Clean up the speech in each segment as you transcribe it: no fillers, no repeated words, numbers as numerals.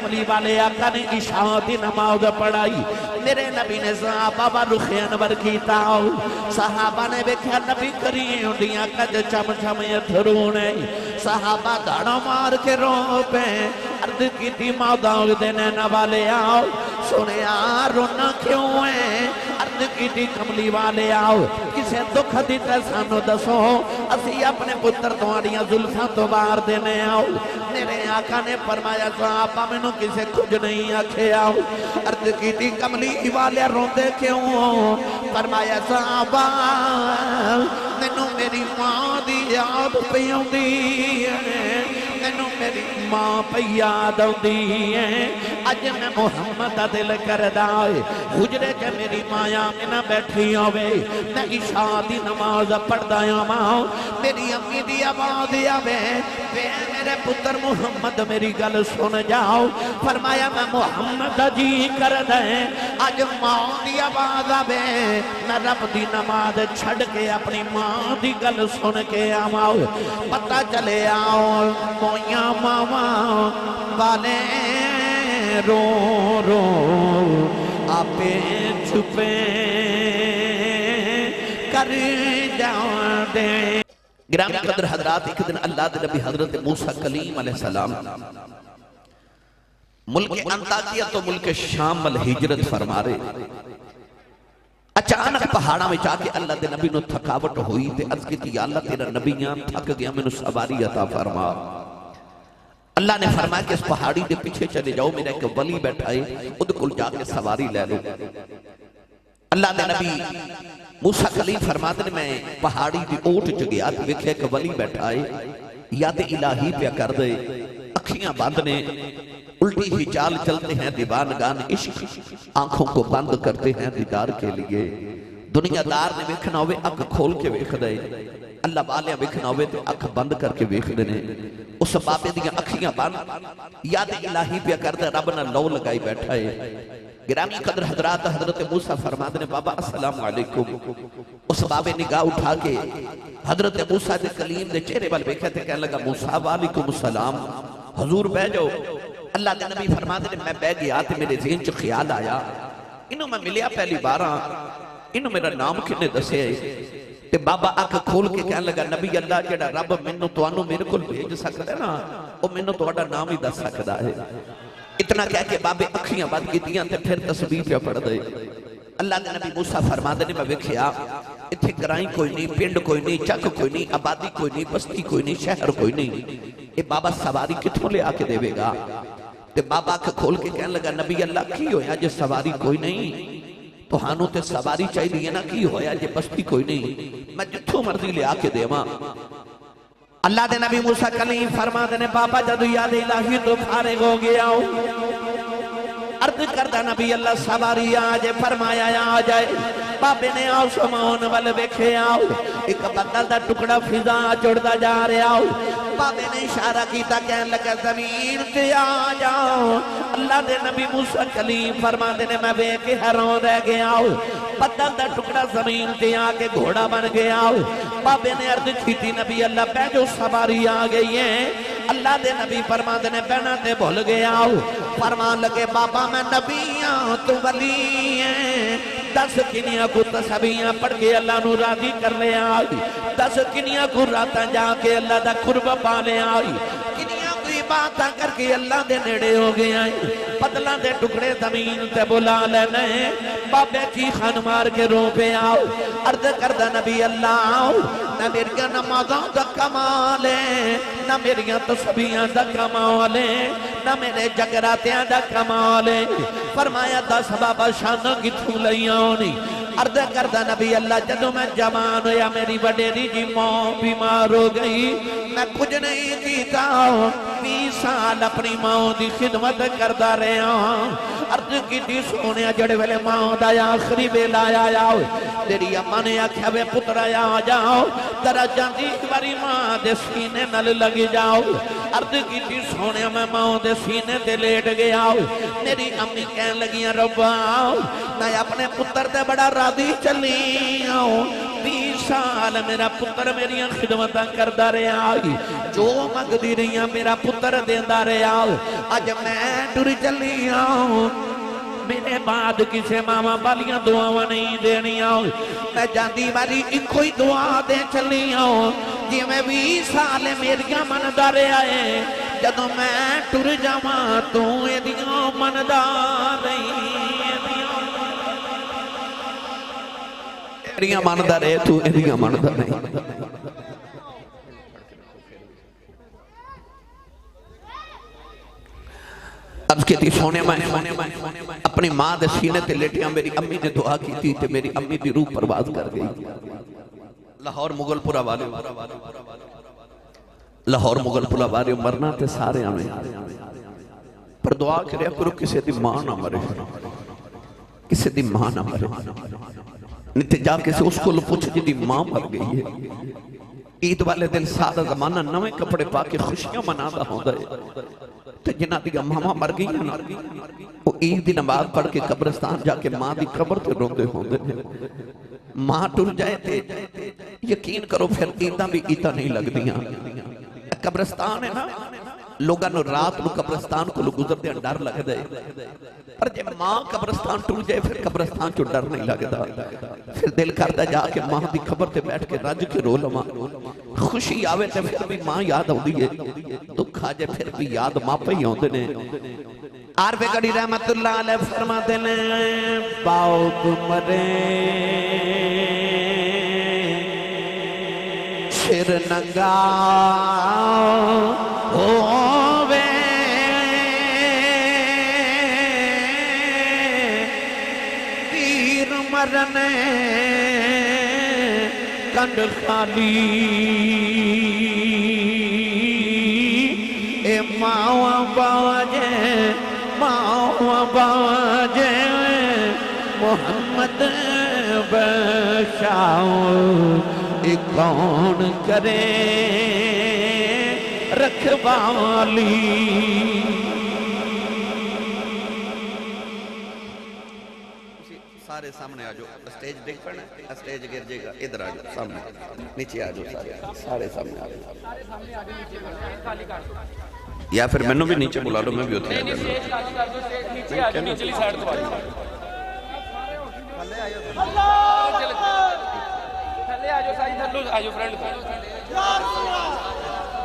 کملی والے آقا نے عشاء دی نماز پڑھائی میرے نبی نے صحابہ با رخ انور کیتا صحابہ نے بیکھا نبی کریم دیاں کج چم چم اتھرونے صحابہ داڑا مار کے رو پہ عرض کی تھی مودا دینے نوالے آؤ سونے رونا کیوں ہے عرض کی تھی کملی والے آؤ کسے دکھ دیتا سانو دسو اسی اپنے پتر دوڑیاں ظلفہ تو بار دینے آؤ میرے آقا نے فرمایا صحابہ میں نو کسے کچھ نہیں آکھے آؤ عرض کی تھی کملی والے روندے کیوں فرمایا صحابہ میں نو میری ماں دی یاد پیوں دی مینوں میری ماں پہ یاد آتی ہے اج میں محمد دا دل کردا ہے حجرے کے میری مایا میں نہ بیٹھی ہوئے میں عشاء دی نماز پڑھدا ہاں میری امی دی آواز آوے میرے پتر محمد میری گل سن جاؤ فرمایا میں محمد جی کردا ہے اج ماں دی آواز آوے میں رب دی نماز چھڑ کے اپنی ماں دی گل سن کے آواں پتہ چلے آؤ مویاں ماما والے رو رو آپے چھپے کر جاؤں دے گرامی قدر حضرات ایک دن اللہ دے نبی حضرت موسیٰ کلیم علیہ السلام ملک انطاکیہ تو ملک شام والہجرت فرما رہے اچانک پہاڑا میں جا کے اللہ دے نبی نو تھکاوٹ ہوئی تے عرض کی تھی اللہ تیرا نبیاں تھک گیا میں نو سواری عطا فرما اللہ نے فرمایا کہ اس پہاڑی دے پیچھے چلے جاؤ میرا ایک ولی بیٹھا ہے خود کل جا کے سواری لے لو اللہ دے نبی موسیٰ کلیم فرماتے ہیں میں پہاڑی دی اوٹ چگیا تو دیکھے ایک ولی بیٹھا ہے یاد الہی پہ کر دے اکھیاں باندھنے الٹی ہی چال چلتے ہیں دیوانگان عشق آنکھوں کو بند کرتے ہیں دیدار کے لیے دنیا دار نے ویکھنا ہوئے اکھ کھول کے ویکھ دے اللہ والے ویکھنا ہوئے تو اکھ بند کر کے ویکھ دینے اس بابے دیا اکھیاں بند یاد الہی پہ کر دے رب نہ لو لگائی بیٹھا ہے گرامی قدر حضرات حضرت موسیٰ فرماتے ہیں بابا السلام علیکم اس بابے نگاہ اٹھا کے حضرت موسیٰ دے کلیم دے چہرے بل بیکھے تھے کہنے لگا موسیٰ علیکم السلام حضور بے جو اللہ دے نبی فرماتے ہیں میں بے گیا تھے میرے ذہن چو خیال آیا انہوں میں ملیا پہلی بارہ انہوں میرا نام کنے دسے تے بابا آکھ کھول کے کہنے لگا نبی اللہ جڑا رب منو تو انو میرے کل بھیج سکتا ہے نا وہ منو تو اڈا نام ہی دس سکتا ہے اتنا کہہ کے بابے اکھیاں بات کی دیاں تے پھر تسبیح پہ پڑھ دے اللہ نے نبی موسیٰ فرماتے نے میں ویکھیا اتھے گرائیں کوئی نہیں پنڈ کوئی نہیں چک کوئی نہیں آبادی کوئی نہیں بستی کوئی نہیں شہر کوئی نہیں اے بابا سواری کتھوں لے آکے دے گا تے بابا کا کھول کے کہنے لگا نبی اللہ کی ہویا جے سواری کوئی نہیں تو ہانوں تے سواری چاہی دیئے نا کی ہویا جے بستی کوئی نہیں میں جتھوں مرضی لے آکے دے ماں اللہ دے نبی موسیٰ کلیم فرما دینے بابا جدو یاد الہی تو فارغ ہو گیا ہو عرض کردہ نبی اللہ سواری آجے فرمایا آجائے بابے نے آسمان والے بیکھے آؤ ایک بدل دا ٹکڑا فضا چڑھتا جا رہے آؤ بابے نے اشارہ کیتا کہنے لگا زمین تے آ جاؤ اللہ دے نبی موسیٰ کلیم فرما دینے میں بے کے حیران رہ گیا ہو بدل دا ٹکڑا زمین تے آ کے گھوڑا بن گیا ہو بابے نے عرض کی تھی نبی اللہ پہ جو سواری آ گئی ہے اللہ دے نبی فرما دینے بہنا تے بھول گیا ہو فرمان لگے بابا میں نبیاں تو ولی ہیں 10 کنیاں کو تسبیحاں پڑھ کے اللہ نو راضی کرنے آئی 10 کنیاں کو راتاں جا کے اللہ دا قرب پانے آئی کنیاں کوئی باتاں کر کے اللہ دے نیڑے ہو گیا پتلاں دے ٹکڑے زمین تے بلا لینے بابے چیخان مار کے رو پہ آؤ عرض کردہ نبی اللہ آؤ نہ میریاں نمازاں دا کمال ہے نہ میریاں تسبیحاں دا کمال ہے نہ میرے جگراتیاں دا کمال ہے فرمایا 10 بابا شانہ کتھوں لئیاں ہونی عرض کردہ نبی اللہ جدو میں جوان ہویا میری وڈیری جی ماں بیمار ہو گئی میں کچھ نہیں کیتا 20 سال اپنی ماں دی خدمت کردہ رہے ہوں عرض کی دی سونے جڑے ویلے ماں دا آخری بیل آیا جاؤ تیری اماں نے آکھیا وے پتر آیا جاؤ ترہ جاندی باری ماں دے سینے نل لگ جاؤ عرض کی دی سونے میں ماں دے سینے دے لیٹ گیا میری امی کہن لگیاں رب آؤ میں اپنے پتر دے بڑا راضی چلی آؤں 20 سال میرا پتر میری خدمتاں کردا رہا جو منگدی رہی میرا پتر دیندا رہا اج میں ٹر چلی میرے بعد کسے ماما بالیاں دعاواں نہیں دینیاں میں جاندی والی ایک کوئی دعا دے چلی جی میں 20 سال میریاں مندا رہا ہے جدوں میں ٹر جاواں تو ایدیاں مندا ایدیاں مندا رہے تو ایدیاں مندا نہیں عرض کی تھی سونے میں اپنی ماں دے سینے تے لیٹیاں میری امی نے دعا کی تھی تے میری امی دی روح پرواز کر گئی لاہور مغل پورا والے لاہور مغل پورا والے مرنا تے سارے آمیں پر دعا کریا کرو کسے دی ماں نہ مرے کسے دی ماں نہ مرے نیتے جا کسے اس کو لپوچھ جی دی ماں مر گئی ہے عید والے دل سادہ زمانہ نوے کپڑے پاکے خوشیاں منا دا ہوں دے تو جنہ دی ماما مر گئی ہے نا وہ عید دی نماز پڑھ کے قبرستان جا کے ماں دی قبر تے روندے ہوں دے ماں ٹر جائے تے یقین کرو پھر عیدہ بھی عیدہ نہیں لگ دیاں قبرستان ہے نا لوگاں نو رات نو قبرستان کو لوگ گزر دے ڈر لگ دے پر جب ماں قبرستان ٹر جائے پھر قبرستان چو ڈر نہیں لگتا پھر دل کرتا جا کے ماں دی قبر تے بیٹھ کے رج کے رو لما خوشی آوے تے پھر بھی ماں یاد ہو دیئے دکھ آجے پھر بھی یاد ماں پہ ہی ہوندے نے عارف گڑی رحمت اللہ علیہ فرماتے نے باؤ مرے شر نگا ہووے تیر مرنے کنڈ خالی اے ماں باجے محمد بشاؤ ایک کون کرے رکھوالی سارے سامنے آجو اسٹیج دیکھ پڑھنا اسٹیج گر جے گا ادھر آجو سامنے نیچے آجو سارے سامنے آجو یا پھر میں نے بھی نیچے بلا لو میں بھی ہوتے ہیں نیچے آجو نیچے لی سائڈ تو آجو تھلے آجو سائی تھلو آجو فرینڈ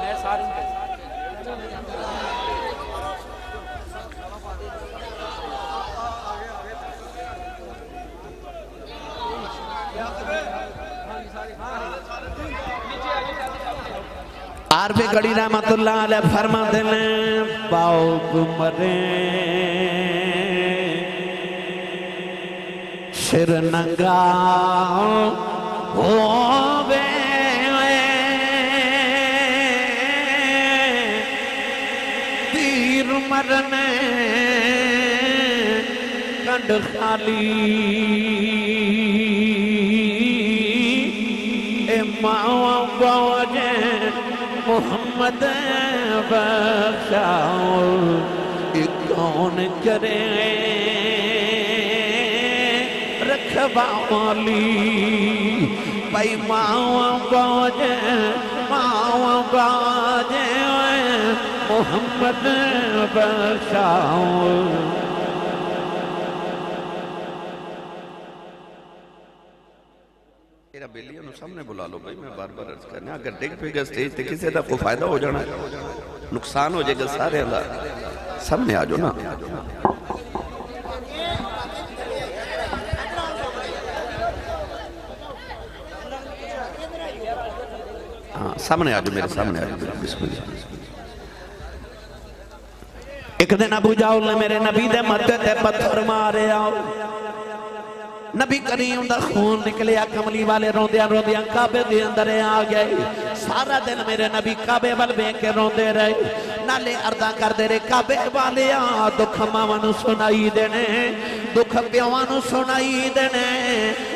میں سارے عارف گڑی رحمت اللہ علیہ فرماتے ہیں باؤ مرے شر نگا ہووے تیر مرنے کنڈ خالی اے ماں باجے محمد بخشاؤ کون کرے رکھوالی بھائی ماں باجے محمد بخشاؤ میرا بیلیاں نو سامنے بلا لو بھائی میں بار بار عرض کرنا اگر ڈگ پہ گا سٹیج تے کسی دا کوئی فائدہ ہو جانا نقصان ہو جائے گا سارے اللہ سامنے آجو نا سامنے آجو میرے سامنے آجو بسم اللہ ایک دن ابو جاؤ نے میرے نبی دے مدد تے پتھر مارے آؤ نبی کریم دا خون نکلیا کملی والے روندیاں کعبے دے اندر آ گئے سارا دن میرے نبی کعبے وال بے کے روندے رہے نالے ارداں کر دے رہے کعبے والے دکھ ماں سنائی دینے دکھ پیواں سنائی دینے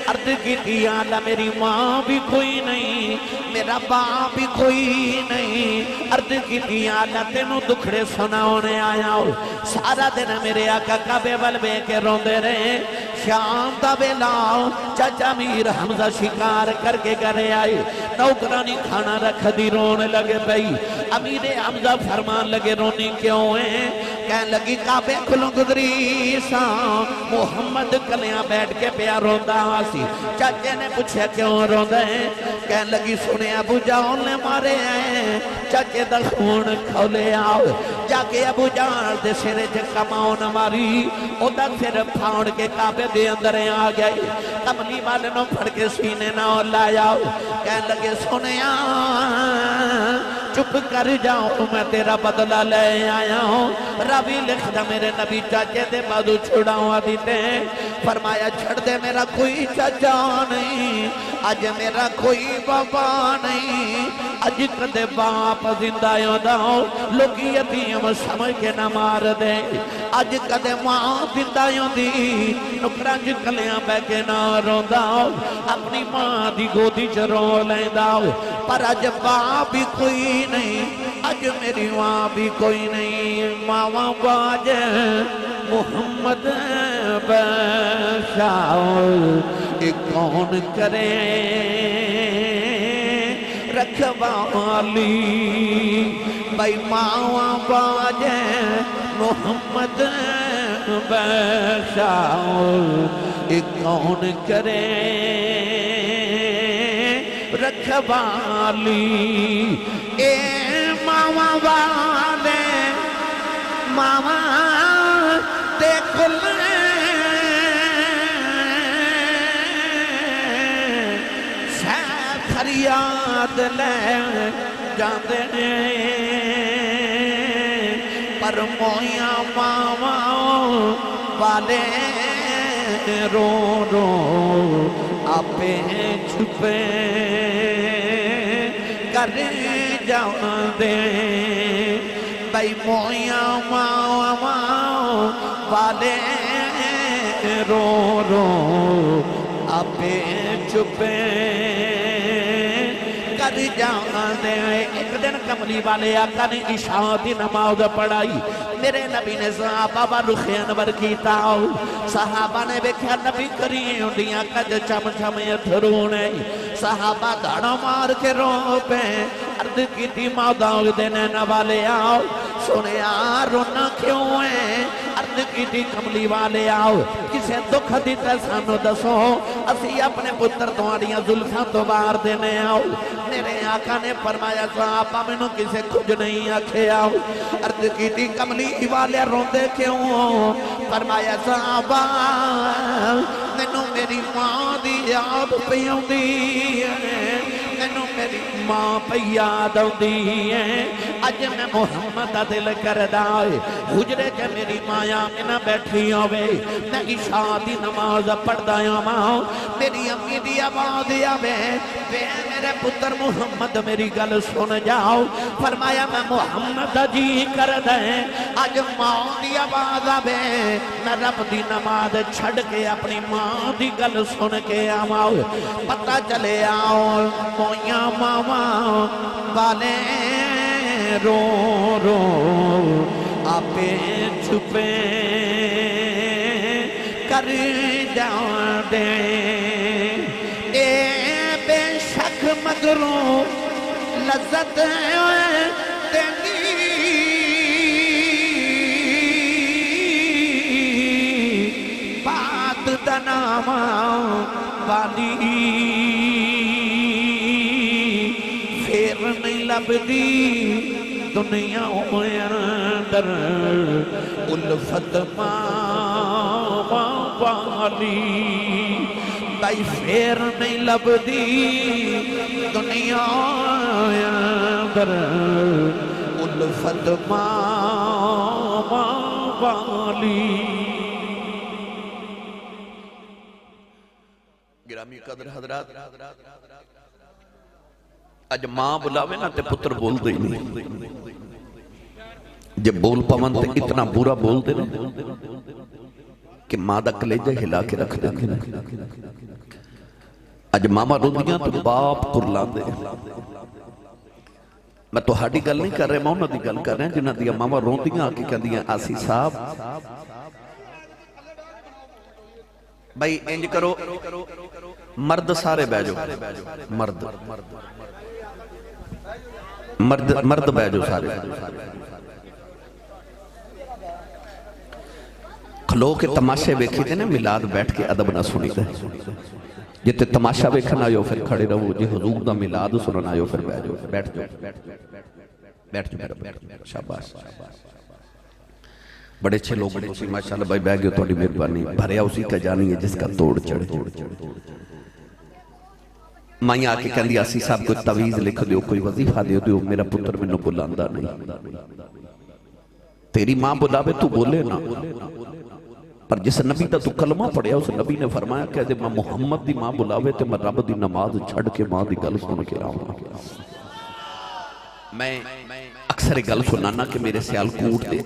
عرض کی دیا اللہ میری ماں بھی کوئی نہیں میرا باپ بھی کوئی نہیں عرض کی دیا اللہ تینوں دکھڑے سناؤنے آیا ہو سارا دن میرے آقا کعبے وال بے کے روندے رہے شام دا ویلا چاچا میر حمزہ شکار کر کے گھرے آئے نوکرانی کھانا رکھ دی رونے لگے بھئی امیر حمزہ فرمان لگے رونی کیوں ہیں کہنے لگی کعبے کھلوں گزری سا محمد کلیاں بیٹھ کے پیا روندہ آسی چاچے نے پوچھا کیوں روندہ ہیں کہنے لگی سنے ابو جان نے مارے ہیں چاچے دا خون کھولے آؤ جا کے ابو جان دے سرے کماؤ نہ ماری او دا سر پھاؤڑ کے کعبے دے اندر آ گئی کملی والے نو پھڑ کے سینے نہ لایا کہنے لگے سنیا چپ کر جاؤں میں تیرا بدلہ لے آیا ہوں راوی لکھ دا میرے نبی چاچے دے بادو چھڑاؤں دیتے فرمایا چھڑ دے میرا کوئی چاچا نہیں آج میرا کوئی بابا نہیں آج کدے باپ زندہ یودا ہو لوگی یتیم سمجھ کے نہ مار دے آج کدے ماں زندہ یودی نکرانج کلیاں بے کے نہ روندا ہو اپنی ماں دی گودی چ رو لیندا ہو پر آج باپ بھی کوئی نہیں آج میری ماں بھی کوئی نہیں ماں باج محمد بشاؤ کون کرے رکھوالی بھائی ماں باج محمد بشاؤ کون کرے رکھوالی اے ماں والے ماما دیکھ لیں فریاد لے جاندے پر مویاں ماما والے رو رو آپے چھپے کر جاندے بھائی مویاں ماما والے رو رو آپے چھپے کر جاندے ایک دن کملی والے آقا نے عشاء دی نماز پڑھائی میرے نبی نے صحابہ رخ انور کیتا صحابہ نے بیکھا نبی کریم دیاں کج چم چم اتھرونے صحابہ داڑا مار کے رو پہ عرض کی تھی ماداؤ دینے نوالے آؤ سنے رونا کیوں ہے عرض کی تھی کملی والے آؤ کسے دکھ دیتا سانو دسو اسی اپنے پتر تواریاں ظلفاں تو بار دینے آؤ میرے آقا نے فرمایا صحابہ میں نو کسے کچھ نہیں آکھے آؤ عرض کی تھی کملی والے روندے کیوں فرمایا صحابہ میں نو میری ماں دی یاد پیوں دی مینوں میری ماں پہ یاد آؤندی ہے اج میں محمد دا دل کردا ہے حجرے کے میری ماں آمنہ بیٹھی ہوئے میں عشاء دی نماز پڑھدا ہاں میری امی دی آواز آوے وے میرے پتر محمد میری گل سن جاؤ فرمایا میں محمد دا جی کردا ہے اج ماں دی آواز آوے میں رب دی نماز چھڑ کے اپنی ماں دی گل سن کے آواں پتہ چلے آؤ مویاں ماما والے رو رو آپے چھپے کر جاندے اے بے شک مگروں لذت دینی بات دناما والی پھر نہیں لبدی دنیا اندر الفت ماں والی بھائی پھر نہیں لبدی دنیا اندر الفت ماں والی گرامی قدر حضرات اج ماں بلاوے نا تے پتر بول دے نہیں جب بول پاون تے اتنا برا بول دے نا کہ ماں دا کلیجہ ہلا کے رکھ دے اج ماما روندیاں تو باپ کرلان دے میں تو ہاڑی گل نہیں کر رہے ماں انہوں دی گل کر رہے ہیں جنہاں دیا ماما روندیاں آکی کہہ دیا آسی صاحب بھائی انج کرو مرد سارے بہ جاؤ مرد مرد مرد بہ جاؤ سارے کھلو کے تماشے ویکھی دے نا میلاد بیٹھ کے ادب نہ سنی دے جتے تماشا ویکھن آئیو پھر کھڑے رہو جی حضور دا میلاد سنن آئیو پھر بیٹھ جاؤ بیٹھ جاؤ شاباش بڑے اچھے لوگ اسی ماشاءاللہ بھائی بیٹھ گئے توڑی مہربانی بھریا اسی کا جانی ہے جس کا توڑ چڑھے مائیں آکے کہندی آسی صاحب کوئی تویز لکھ دیو کوئی وظیفہ دیو میرا پتر میں نو بلاندہ نہیں تیری ماں بلاوے تو بولے نا پر جس نبی تا تو کلمہ پڑھیا اس نبی نے فرمایا کہ میں محمد دی ماں بلاوے تے میں رب دی نماز چھڑ کے ماں دی گل سن کے آؤں میں اکثر گل سنانا کہ میرے سیال کوٹ دے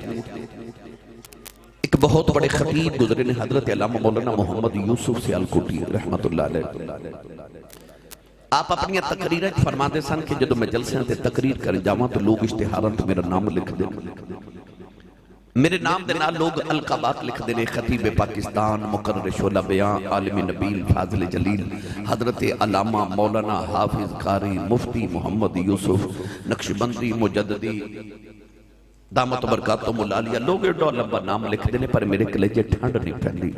ایک بہت بڑے خطیب گزرے نے حضرت علامہ مولانا محمد یوسف سیال کوٹی رحمت اللہ علیہ آپ اپنی تقریر فرما دے سن کہ جدو میں جلسے ہیں تقریر کر جاواں تو لوگ اشتہارن تو میرا نام لکھ دیں میرے نام دینا لوگ القابات لکھ دینے خطیب پاکستان مقرر شعلہ بیان عالم نبیل فاضل جلیل حضرت علامہ مولانا حافظ قاری مفتی محمد یوسف نقشبندی مجددی دامت برکاتم العالیہ لوگ ایڈو لمبا نام لکھ دینے پر میرے کلیجے ٹھنڈ نہیں پہنی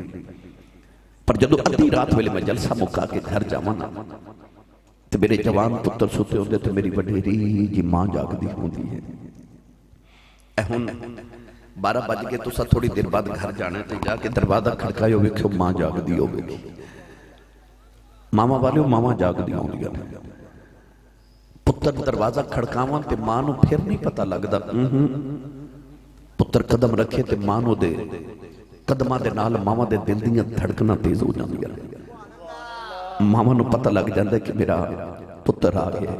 پر جدو ادھی رات ویلے میں جلسہ مکا کے گھر جاوانا تو میرے جوان پتر سوتے ہوندے تو میری وڈیری جی ماں جاگ دی ہوندی ہے اہن 12 بج کے تو سا تھوڑی دیر بعد گھر جانے تھے جا کے دروازہ کھڑکائے ہوئے کہ ماں جاگ دی ہوگی ماما والے ماما جاگ دی ہوں گیا پتر دروازہ کھڑکاواں تے ماں نو پھر نہیں پتا لگ دا پتر قدم رکھے تے ماں نو دے قدمہ دے نال ماما دے دل دیاں دھڑکنا تیز ہو جاندی ہے ماما نو پتا لگ جاندے کہ میرا پتر آ گیا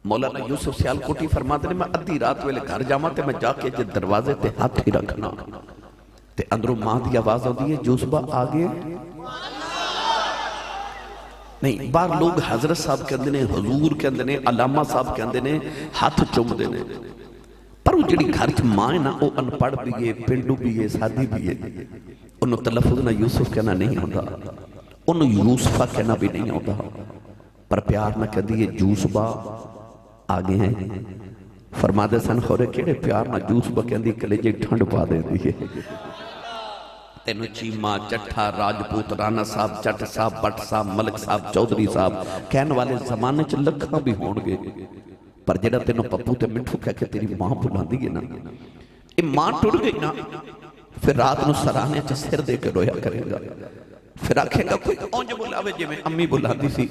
مولانا یوسف سیال کوٹی فرماتے نے میں ادھی رات ویلے گھر جاواں تے میں جا کے جے دروازے تے ہاتھ ہی رکھنا تے اندروں ماں دی آواز ہوتی ہے جوسبہ آگے نہیں بار لوگ حضرت صاحب کہندے نے حضور کہندے نے علامہ صاحب کہندے نے ہاتھ چوم دے نے پر وہ جڑی گھر چ ماں ہے نا وہ ان پڑھ بھی ہے پنڈو بھی ہے سادی بھی ہے انہوں تلفظ نہ یوسف کہنا نہیں ہوتا انہوں یوسفہ کہنا بھی نہیں ہوتا پر پیار نہ کہہ دیئے جوسبہ آگے ہیں فرما دے سن خورے کیڑے پیار نہ جوسبہ کہہ دیئے کلیجے ٹھنڈ پا دے دیئے تینو چیمہ چٹھا راجپوت رانا صاحب چٹ صاحب بٹ صاحب ملک صاحب چودری صاحب کہن والے زمانے چ لکھاں بھی ہون گے پر جڑا تینو پپو تے مٹھو کہہ کے تیری ماں بلان دیئے نا یہ ماں ٹوڑ گئی نا پھر رات نو سرانے چا سر دے کے رویا کرے گا پھر آکھے گا کوئی اونج بلاوے جی میں امی بلا دی سی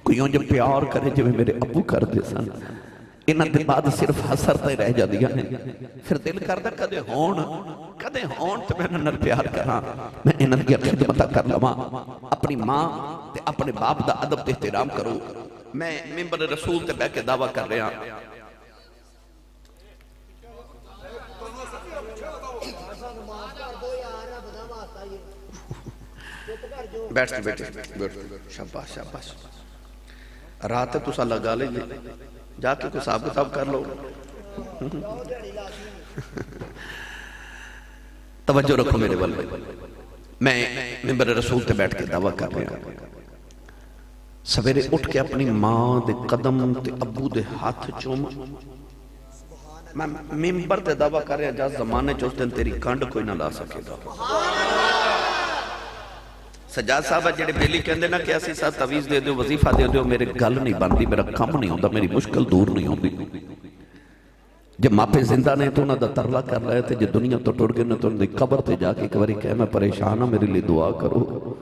کوئی اونج پیار کرے جی میں میرے ابو کر دے سن انہاں دے بعد صرف حسر تے رہ جا دیا نے پھر دل کردہ کدے ہون تو میں نر پیار کراں میں انہاں دی خدمتہ کر لواں اپنی ماں تے اپنے باپ دا ادب تے احترام کرو میں ممبر رسول تے بہ کے دعویٰ کر رہا بیٹھ شاباش شاباش رات تو سا لگا لے جا کے کوئی صاحب کتاب کر لو توجہ رکھو میرے والے میں ممبر رسول تے بیٹھ کے دعویٰ کر رہا ہوں سویرے اٹھ کے اپنی ماں دے قدم تے ابو دے ہاتھ چوم میں ممبر تے دعویٰ کر رہا جا زمانے چوس دن تیری کانڈ کوئی نہ لا سکے گا سجاد صاحب جڑے بیلی کہندے نا کہ اسی صاحب تویز دے دیو وظیفہ دے دیو میرے گل نہیں بندی میرا کم نہیں ہوندہ میری مشکل دور نہیں ہوندی جب ماپے زندہ نہیں تو انہاں دا ترلا کر رہے تھے جب دنیا تو ٹوڑ گئے نا تو انہاں دی قبر تے جا کے ایک باری کہے میں پریشان ہوں میرے لئے دعا کرو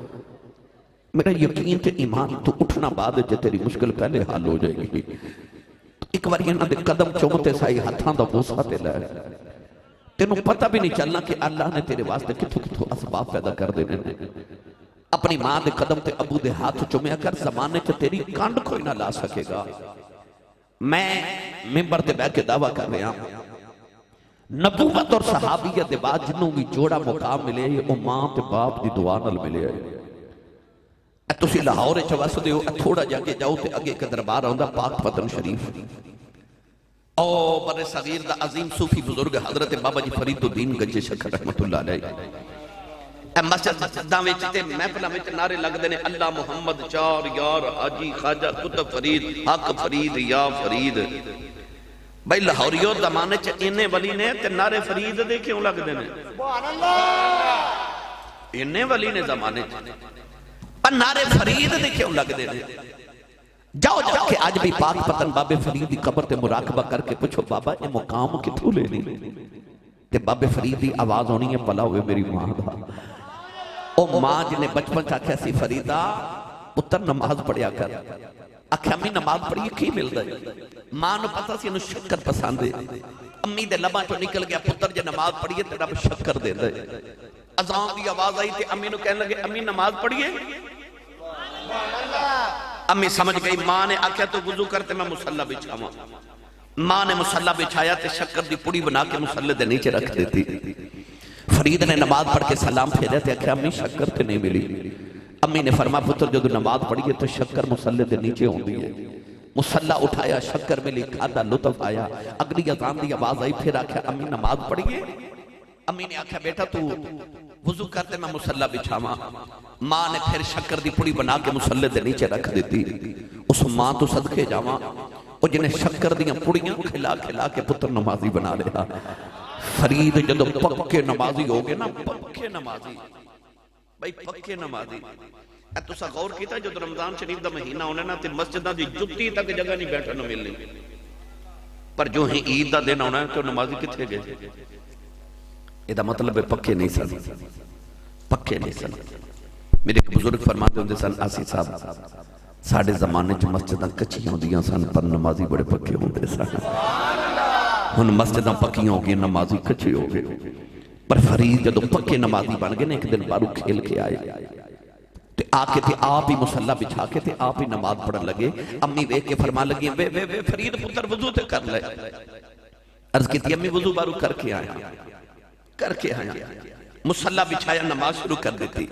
میرا یقین تے ایمان تو اٹھنا بعد جب تیری مشکل پہلے حل ہو جائے گی ایک باری انہاں دے قدم چومتے سائی ہتھاں دا بوسا تے لائے تینوں پتہ بھی نہیں چلنا کہ اللہ نے تیرے واسطے کتھو اسباب پیدا کر دینے اپنی ماں دے قدم تے ابو دے ہاتھ چومیا کر زمانے چا تیری کانڈ کوئی نہ لا سکے گا میں ممبر دے بیٹھ کے دعویٰ کر رہا نبوت اور صحابیت دے بعد جنہوں بھی جوڑا مقام ملے وہ ماں تے باپ دی دعا نال ملے تسی لاہور چواس دے ہو تھوڑا جا کے جاؤ تے اگے کے دربار آؤندا پاک پتن شریف او بر صغیر دا عظیم صوفی بزرگ حضرت بابا جی فرید الدین گنج شکر رحمت اللہ علیہ اے مسجد دا وچ تے محفلاں وچ نعرے لگدے نے اللہ محمد چار یار حاجی خواجہ قطب فرید حق فرید یا فرید. بھائی لاہوریو زمانے چ اینے ولی نے تے نعرے فرید دے کیوں لگدے نے؟ سبحان اللہ. اینے ولی نے زمانے چ پر نعرے فرید دے کیوں لگدے نے؟ جاؤ جاؤ کہ آج بھی پاک پتن بابے فرید دی قبر تے مراقبہ کر کے پوچھو بابا یہ مقام کتھوں لے لی تے بابے فرید دی آواز ہونی ہے بلا ہوئے میری ماں دا. او ماں جنہیں بچپن چاکھے سی فریدہ پتر نماز پڑھیا کر آکھے امی نماز پڑھیے کی مل رہے. ماں نو پتہ سی انہوں شکر پسند ہے. امی دے لباں چو نکل گیا پتر جے نماز پڑھیے تے رب شکر دے دے. اذان دی آواز آئی تے امی نو کہنے لگے امی نماز پڑھیے. امی سمجھ گئی. ماں نے آکھیا تو وضو کرتے میں مسلح بچھاواں. ماں نے مسلح بچھایا تے شکر دی پوڑی بنا کے مسلح دے نیچے رکھ دیتی. فرید نے نماز پڑھ کے سلام پھیرے تے آکھیا امی شکر تے نہیں ملی. امی نے فرما پتر جو نماز پڑھیے تو شکر مسلح دے نیچے ہوں دی ہے. مسلح اٹھایا شکر ملی کھادا لطف آیا. اگلی اذان دی آواز آئی پھر آکھیا امی نماز پڑھیے. امی نے آکھیا بیٹا تو وضو کرتے میں مسلح بچھاواں. ماں نے پھر شکر دی پڑی بنا کے مسلح دے نیچے رکھ دیتی. اس ماں تو صدقے جاواں وہ جنہیں شکر دیاں پڑیاں کھلا کھلا کے پتر نمازی بنا رہا. فرید جدو پکے نمازی ہو گئے نا پکے نمازی بھائی پکے نمازی. تو سا غور کیتا جو رمضان شریف دا مہینہ ہونے نا تے مسجدہ دی جتی تک جگہ نہیں بیٹھا نہ ملنی. پر جو ہی عید دا دن ہونا ہے تو نمازی کتھے گئے. یہ دا مطلب ہے پکے نہیں سن. پکے نہیں سن. میرے ایک بزرگ فرماتے ہوندے سن آسی صاحب ساڑھے زمانے جو مسجدہ کچھی ہوندیاں سن پر نمازی بڑے پکے ہوندے سن. ہن مسجدہ پکی ہو گئے نمازی کچھے ہو گئے. پر فرید جدو پکے نمازی بن گئے نا ایک دن بارو کھیل کے آئے تے آکے تے آپ ہی مسلح بچھا کے تے آپ ہی نماز پڑھن لگے. امی وے کے فرما لگی وے فرید پتر وضو تے کر لے. عرض کی تھی امی وضو بارو کر کے آیا مسلح بچھایا نماز شروع کر دیتی.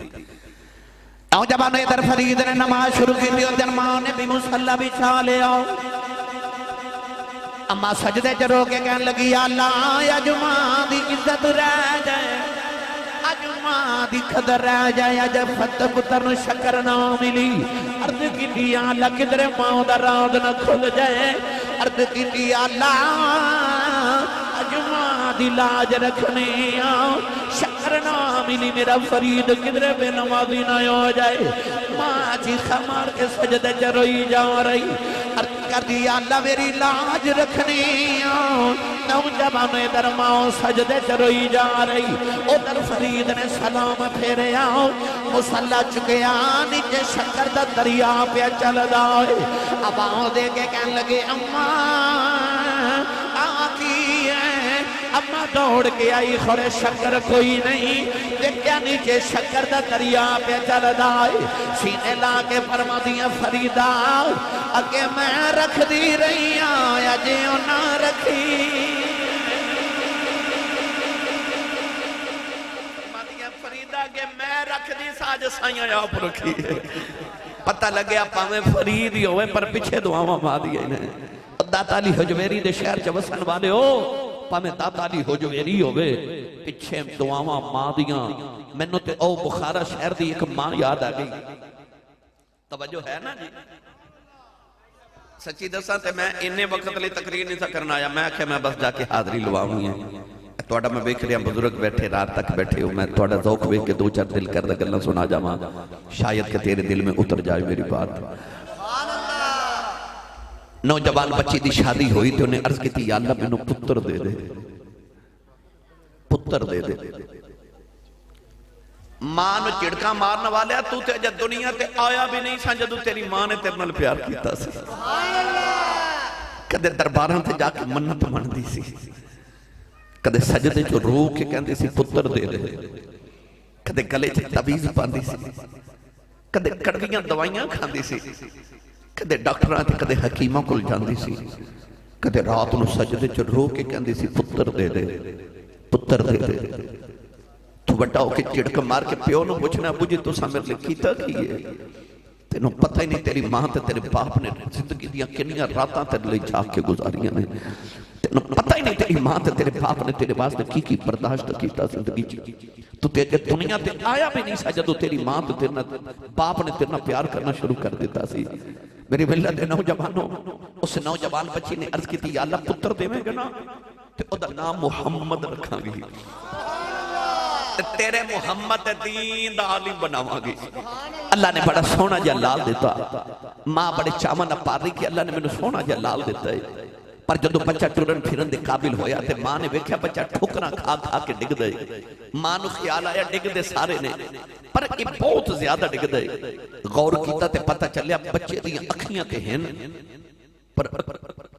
آؤ جبانو ادھر فرید نے نماز شروع کی تھی اور دن ماں نے بھی مسلح بچھا لے. آؤ اما سجدے چرو کے کہنے لگی یا اللہ یا جمعہ دی عزت رہ جائے اجمعہ دی قدر رہ جائے اجب فتح پتر نو شکر نہ ملی. عرض کی تھی یا اللہ کدھر ماں دا راود نہ کھل جائے. عرض کی تھی یا اللہ اجمعہ دی لاج رکھنے آؤ شکر نہ ملی میرا فرید کدھر بے نمازی نہ ہو جائے. ماں جی خمار کے سجدے چروئی جا رہی. عرض کر دی یا اللہ میری لاج رکھنی آؤ. نوجوانوں ادھر ماں سجدے چروئی جا رہی. ادھر فرید نے سلام پھیرے آؤ مسلح چکے نیچے شکر دا دریا پہ چل دائے. اب آؤ دے کے کہنے لگے اماں آکی ہے. اماں دوڑ کے آئی خورے شکر کوئی نہیں. دیکھیا نیچے شکر دا دریا پہ چل دائے. سینے لا کے فرما دیا فریدہ اگے میں رکھ دی رہی آیا جیوں نہ رکھی. فرما دیا فریدہ اگے میں رکھ دی ساج سائیاں آپ رکھی. پتہ لگیا پاویں فرید ہی ہوئے پر پچھے دعاواں ماں دیا انہیں. داتا علی حجویری دے شہر چا وسن والے ہو پاویں داتا علی حجویری ہوئے پچھے دعاواں ماں دیاں. میں نے تے او بخارا شہر دی ایک ماں یاد آ گئی. توجہ ہے نا جی. سچی دساں تے میں انہیں وقت لئے تقریر نہیں تھا کرنا آیا. میں کہ میں بس جا کے حاضری لواؤں ہے. توڑا میں بیکھ رہا بزرگ بیٹھے رات تک بیٹھے ہو. میں توڑا ذوق بیک کے دو چار دل کر دے گلنا سنا جاواں شاید کہ تیرے دل میں اتر جائے میری بات. نوجوان بچی دی شادی ہوئی تھی انہیں عرض کی تھی یا اللہ میں پتر دے دے. پتر دے دے. ماں نو چڑکا مارنا والے تو تے جد دنیا تے آیا بھی نہیں سان جدو تیری ماں نے تیرے نال پیار کیتا سی. کدے درباراں تے جا کے منت من دی سی. کدے سجدے جو رو کے کہندی سی پتر دے دے. کدے گلے چ تعویذ پاندی سی. کدے کڑویاں دوائیاں کھاندی سی. کدے ڈاکٹراں تے کدے حکیماں کول جاندی سی. کدے رات نو سجدے چ رو کے کہندی سی پتر دے دے پتر دے دے. تو بڑا ہو کے چڑک مار کے پیو نو پوچھنا ابو جی تو سا میرے لئے کیتا کیے. تینوں پتہ ہی نہیں تیری ماں تے تیرے باپ نے زندگی دیاں کنیاں راتاں تیرے لئے جھاگ کے گزاریاں نے. تینوں پتہ ہی نہیں تیری ماں تے تیرے باپ نے تیرے واسطے کی برداشت کیتا زندگی چی. تو تیرے دنیا تے آیا بھی نہیں سا جدو تیری ماں تو تیرنا باپ نے تیرنا پیار کرنا شروع کر دیتا سی. میری ملت دے نوجوانوں اس نوجوان بچی نے عرض کی تھی یا اللہ پتر دے میں گنا تے او دا نام محمد رکھاں گی تیرے محمد دین دا عالم بناواں گی. اللہ نے بڑا سونا جا لال دیتا. ماں بڑے چاواں نہ پار رہی کہ اللہ نے میں نے سونا جا لال دیتا ہے. پر جدو بچہ ٹرن پھرن دے قابل ہویا تے ماں نے ویکھیا بچہ ٹھکرا کھا کھا کے ڈگ دے. ماں نو خیال آیا ڈگ دے سارے نے پر یہ بہت زیادہ ڈگ دے. غور کیتا تے پتہ چلیا بچے دیاں اکھیاں تے ہن پر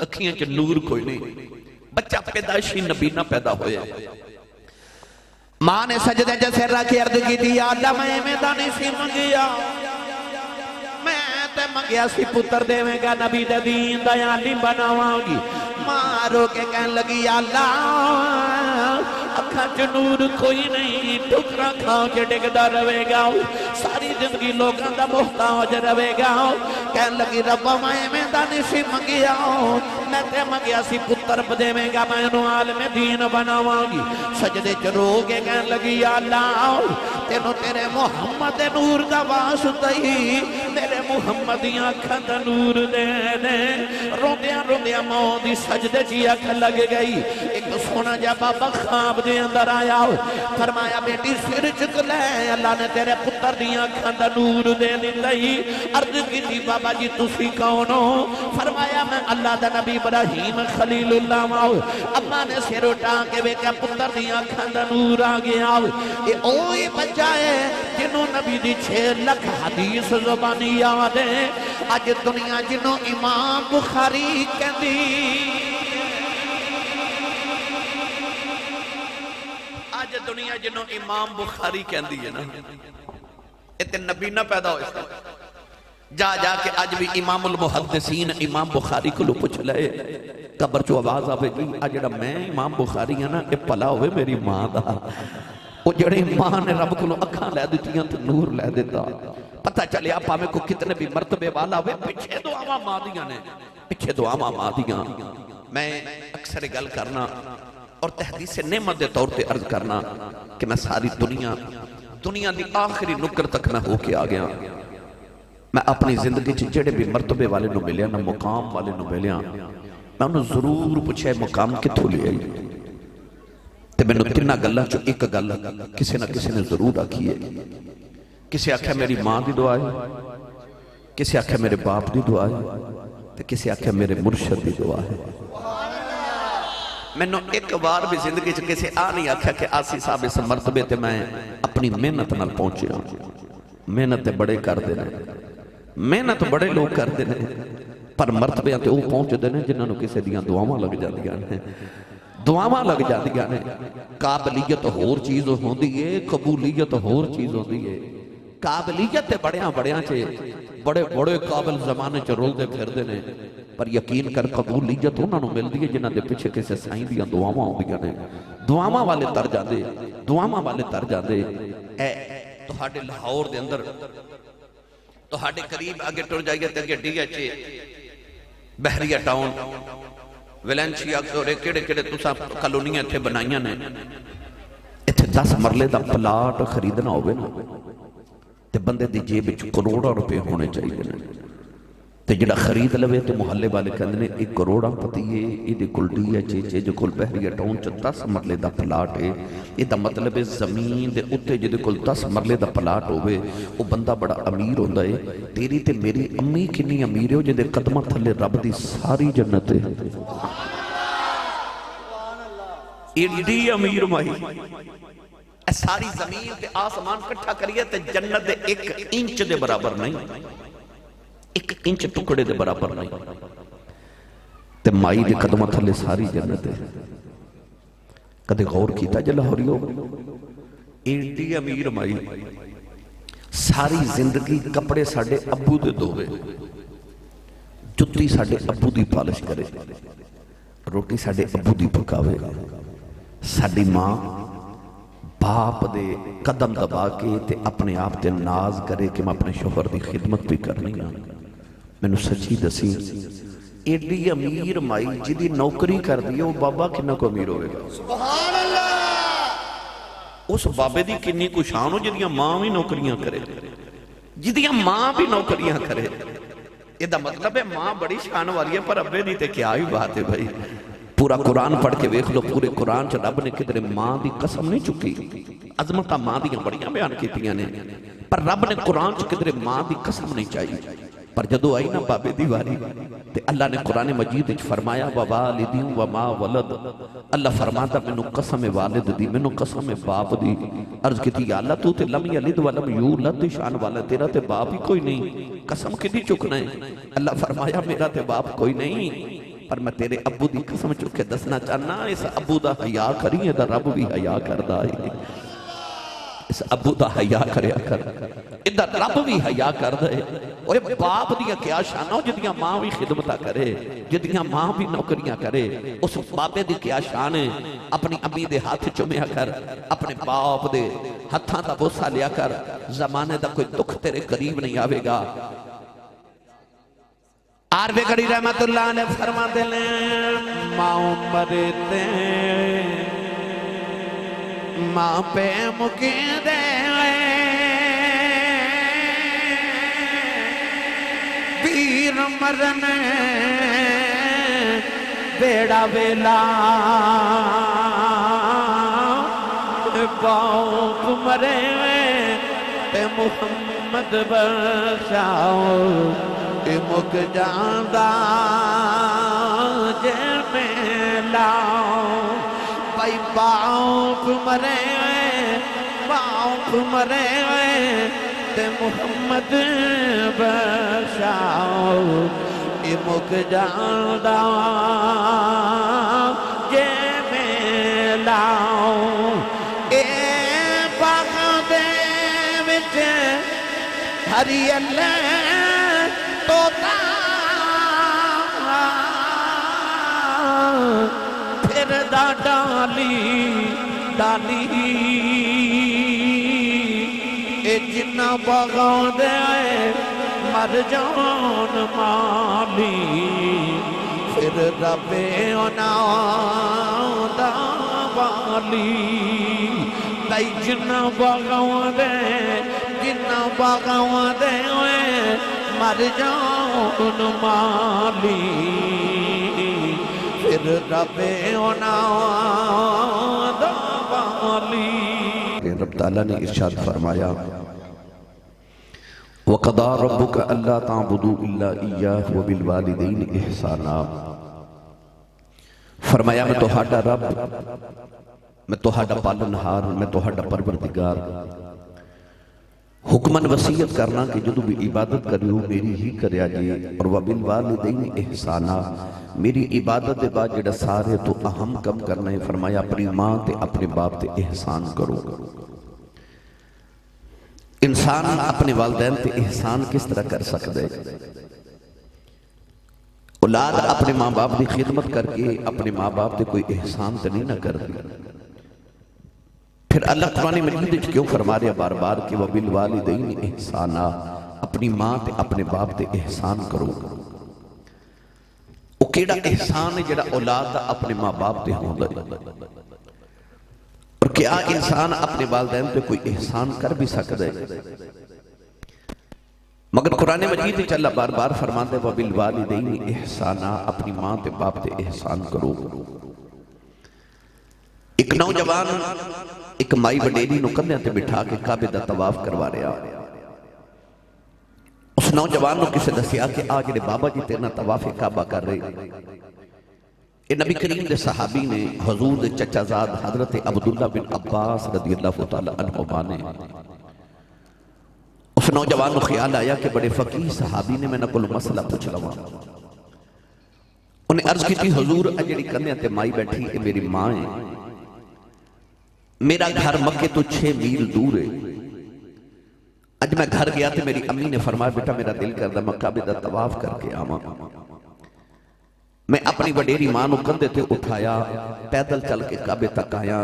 اکھیاں چ نور کوئی نہیں. بچہ پیدائشی نبینا پیدا ہویا. ماں نے سجدے جیسے رکھ عرض کی تھی یا اللہ میں میدانی سی منگیا میں تے منگیا سی پتر دے میں گا نبی دے دین دا عالم بناواں گی. ماں رو کے کہن لگی یا اللہ اکھاں چ نور کوئی نہیں ٹکرا کھاؤ کے ڈگدا رہے گا ساری زندگی لوگاں دا محتاج رہے گا. کہن لگی ربا میں میدانی سی منگیا میں تے منگیا سی پتر دے میں گا میں انہوں عالم دین بناواں گی. سجدے چ رو کے کہن لگی یا اللہ تینوں تیرے محمد نور دا واسطہ ہی میرے محمدیاں اکھاں دا نور دے دے. روندیاں روندیاں ماں دی سجدے چی اکھ لگ گئی. ایک سونا جا بابا خواب دے اندر آیا فرمایا بیٹی سر چک لے اللہ نے تیرے پتر دیاں اکھاں دا نور دے دئی. عرض کی تھی بابا جی تسی کون ہو؟ فرمایا میں اللہ دا نبی ابراہیم خلیل اللہ ماؤ. اماں نے سر اٹھا کے ویکھیا پتر دیاں اکھاں دا نور آ گیا. یہ اوہی بچہ ہے جنہوں نبی دی 6 لکھ حدیث زبانی یاد ہے. اج دنیا جنہوں امام بخاری کہندی آج دنیا جنہوں امام بخاری کہندی ہے نا اتنے نبی نہ پیدا ہوئے سا. جا جا کے آج بھی امام المحدثین امام بخاری کو لو پوچھ لے قبر چو آواز آوے گی آج جڑا میں امام بخاری ہے نا اے پلا ہوئے میری ماں دا. وہ جڑے ماں نے رب کو اکھاں لے دیتیاں تو نور لے دیتا. پتہ چلے آپ ہمیں کو کتنے بھی مرتبے والا ہوئے پچھے دعاواں ماں دیاں نے پچھے دعاواں ماں دیاں. میں اکثر گل کرنا اور تحدیث نعمت دے طور تے عرض کرنا کہ میں ساری دنیا دی آخری نکر تک میں ہو کے آ گیا. میں اپنی زندگی جڑے بھی مرتبے والے نو ملیا نہ مقام والے نو ملیا میں انہوں ضرور پوچھے مقام کتھوں لے آئی تے میں نو تینہ گلہ چو ایک گلہ کسی نہ کسی نے ضرور آکھی ہے. کسی آکھے میری ماں دی دعا ہے کسی آکھے میرے باپ دی دعا ہے تے کسی آکھے میرے مرشد دی دعا ہے. میں نے ایک بار بھی زندگی چ کسی نہیں آکھا کہ آسی صاحب اس مرتبے تے میں اپنی محنت نال پہنچے ہوں. محنت بڑے کر دینے محنت بڑے لوگ کر دینے پر مرتبے تے وہ پہنچ دینے جنہاں نو کسی دیاں دعاواں لگ جاندیاں نے دعاواں لگ جاندیاں نے. قابلیت ہور چیز ہوندی ہے قبولیت ہور چیز ہوندی ہے. قابلیت تے بڑیاں چھے بڑے بڑے قابل زمانے چ رولدے پھردے نے پر یقین کر قبولیت انہاں نو ملدی ہے جنہاں دے پیچھے کسے سائیں دیاں دعاواں ہوندیاں نے. دعاواں والے تر جاندے دعاواں والے تر جاندے. اے تہاڈے لاہور دے اندر تہاڈے قریب آگے ٹر جائیے تے اگے ڈی ایچ اے بحریہ ٹاؤن ویلنشیا کڑے کڑے تساں کالونیاں ایتھے بنائیاں نے. ایتھے 10 مرلے دا پلاٹ خریدنا ہوئے نا تے بندے دی جیب وچ کروڑا روپے ہونے چاہیے نے. تے جڑا خرید لوے تے محلے والے کہندے نے 1 کروڑا پتی ہے ایدے کول ڈی ایچ اے جو کول بحریہ ٹاؤن چ 10 مرلے دا پلاٹ ہے. یہ دا مطلب ہے زمین دے اتے جدے کول 10 مرلے دا پلاٹ ہوئے وہ بندہ بڑا امیر ہوندا ہے. تیری تے میری امی کنی امیر ہے جدے قدمہ تھلے رب دی ساری جنت ہے. ایڈی امیر مائی ساری زمین تے آسمان کٹھا کریے تے جنت دے 1 انچ دے برابر نہیں 1 انچ ٹکڑے دے برابر نہیں. تے مائی دے قدمہ تھلے ساری جنت ہے. کدے غور کیتا جے لاہوریو ایڈی امیر مائی ساری زندگی کپڑے ساڑے ابو دے دوے جتی ساڑے ابو دی پالش کرے روٹی ساڑے ابو دی پکاوے. ساڑی ماں باپ دے قدم دبا کے تے اپنے آپ تے ناز کرے کہ میں اپنے شوہر دی خدمت بھی کرنی ہوں. میں نے سچی دسی ایڈی امیر مائی جدی نوکری کر دی وہ بابا کنا کو امیر ہوئے گا. سبحان اللہ. اس بابے دی کنی کو شان ہو جدیاں ماں بھی نوکریاں کرے، جدیاں ماں بھی نوکریاں کرے. یہ دا مطلب ہے ماں بڑی شان والی ہے، پر ابے دی تے کیا ہی بات ہے بھائی. پورا قرآن پڑھ کے ویکھ لو، پورے قرآن چ رب نے کدھر ماں دی قسم نہیں چکی. عظمتاں ماں دیاں بڑیاں بیان کیتیاں نے، پر رب نے قرآن چ کدھر ماں دی قسم نہیں چاہی. پر جدو آئی نا بابے دی واری تے اللہ نے قرآن مجید وچ فرمایا ووالد وما ولد. اللہ فرماتا مینوں قسم والد دی، مینوں قسم باپ دی. عرض کیتی یا اللہ تو تے لم یلد ولم یولد دی شان والا، تیرا تے باپ ہی کوئی نہیں، قسم کدی چکنا ہے؟ اللہ فرمایا میرا تے باپ کوئی نہیں، پر میں تیرے ابو دی قسم چک کے دسنا چاہنا اس ابو دا حیا کری، دا رب بھی حیا کردا ہے. اس ابو دا حیا کریا کر، ادھا رب بھی حیا کر دے. اور باپ دیا کیا شانہ جدیاں ماں بھی خدمتہ کرے، جدیاں ماں بھی نوکریاں کرے. اس باپے دی کیا شان ہے، اپنی امی دے ہاتھ چمیا کر، اپنے باپ دے ہتھاں دا بوسہ لیا کر. زمانے دا کوئی دکھ تیرے قریب نہیں آوے گا. عارف گڑی رحمت اللہ نے فرما دلیں ماں مرتے ماں پہ مکی دے پیر مرنے بیڑا ویلا باپ مرے پہ محمد برشاؤ مک جاندہ جے میں لاؤ. بھائی باپ مرے تے محمد بشاؤ مک جاندہ جے میں لاؤ. اے باغ دے وچ ہری اللہ توتا پھر دا ڈالی ڈالی اے جنہ باغاں دے مر جان مالی پھر رب انہاں دا والی. دائی جنہ باغاں دے مر جان مالی پھر رب انہاں دا والی. رب تعالیٰ نے ارشاد فرمایا وَقَضَىٰ رَبُّكَ أَلَّا تَعْبُدُوا إِلَّا إِيَّاهُ وَبِالْوَالِدَيْنِ إِحْسَانًا. فرمایا میں تہاڈا رب، میں تہاڈا پالنہار، میں تہاڈا پروردگار. حکمن وصیت کرنا کہ جدو بھی عبادت کریو میری ہی کریا جی. اور وَبِالْوَالِدَيْنِ إِحْسَانًا، میری عبادت دے بعد جڑا سارے تو اہم کم کرنا ہے. فرمایا اپنی ماں تے اپنے باپ تے احسان کرو. انسان اپنے والدین تے احسان کس طرح کر سکتے؟ اولاد اپنے ماں باپ دی خدمت کر کے اپنے ماں باپ تے کوئی احسان تے نہیں نہ کر دی. پھر اللہ قرآن مجید کیوں فرما رہا بار بار کہ وَبِالْوَالِدَيْنِ إِحْسَانًا، اپنی ماں تے اپنے باپ تے احسان کرو. وہ کیڑا احسان ہے جڑا اولاد اپنے ماں باپ تے ہوندا ہے؟ اور کیا انسان اپنے والدین پہ کوئی احسان کر بھی سکتا ہے؟ مگر قرآن مجید اللہ بار بار فرماتے وَبِالْوَالِدَيْنِ إِحْسَانًا، اپنی ماں تے باپ تے احسان کرو. ایک نوجوان ایک مائی وڈیری نو کندھیاں تے بٹھا کے کعبے دا طواف کروا رہا. اس نوجوان نو کسے دسیا کہ آج جڑے بابا جی تیرنا طواف کعبہ کر رہے. اے نبی کریم دے صحابی نے حضور دے چچا زاد حضرت عبداللہ بن عباس رضی اللہ تعالیٰ عنہ نے. اس نوجوان کو خیال آیا کہ بڑے فقیہ صحابی نے میں نہ کل مسئلہ پوچھ لوا. انہیں عرض کی تھی حضور اجڑی کرنے تے مائی بیٹھی اے میری ماں ہے. میرا گھر مکے تو 6 میل دور ہے. اج میں گھر گیا تے میری امی نے فرمایا بیٹا میرا دل کردہ میں کعبے دا طواف کر کے آواں. میں اپنی وڈیری ماں نو کندھے تے اٹھایا، پیدل چل کے کعبے تک آیا.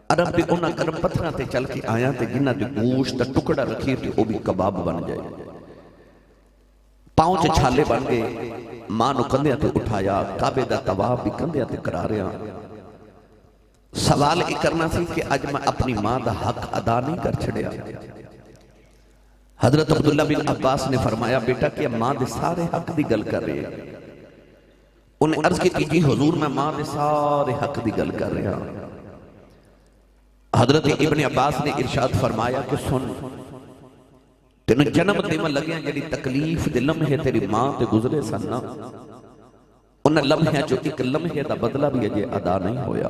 عرب دے انہاں گرم پتھراں تے چل کے آیا تے جنہاں دے گوشت دا ٹکڑا رکھی تے وہ بھی کباب بن جائے. پاؤں چ چھالے بن گئے. ماں نو کندھے تے اٹھایا، کعبے دا طواف بھی کندھے تے کرا رہا. سوال یہ کرنا سی کہ اج میں اپنی ماں دا حق ادا نہیں کر چھڑیا۔ حضرت عبداللہ بن عباس نے فرمایا بیٹا کہ ماں دے سارے حق دی گل کر رہے ہیں۔ انہیں عرض کی جی حضور میں ماں دے سارے حق دی گل کر رہا۔ حضرت ابن عباس نے ارشاد فرمایا کہ سن تینوں جنم دیواں لگیاں جڑی تکلیف دے لمحے تیری ماں تے گزرے سن نا، انہاں لمحے جو ایک لمحے دا بدلہ بھی اجے ادا نہیں ہویا۔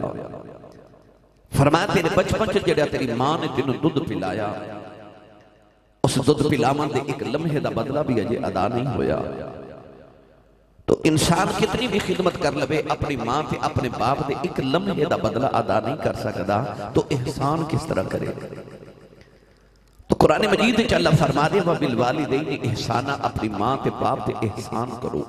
فرمایا تیرے بچپن چ جڑا تیری ماں نے تینوں دودھ پلایا، اس دودھ پلاون دے ایک لمحے دا بدلہ بھی اجے ادا نہیں ہویا۔ تو انسان کتنی بھی خدمت کر لے اپنی ماں تے اپنے باپ دے ایک لمحے دا بدلہ ادا نہیں کر سکتا، تو احسان کس طرح کرے؟ تو قرآن مجید وچ اللہ فرما دے وَبِالْوَالِدَيْنِ احسانا، اپنی ماں تے باپ تے احسان کرو۔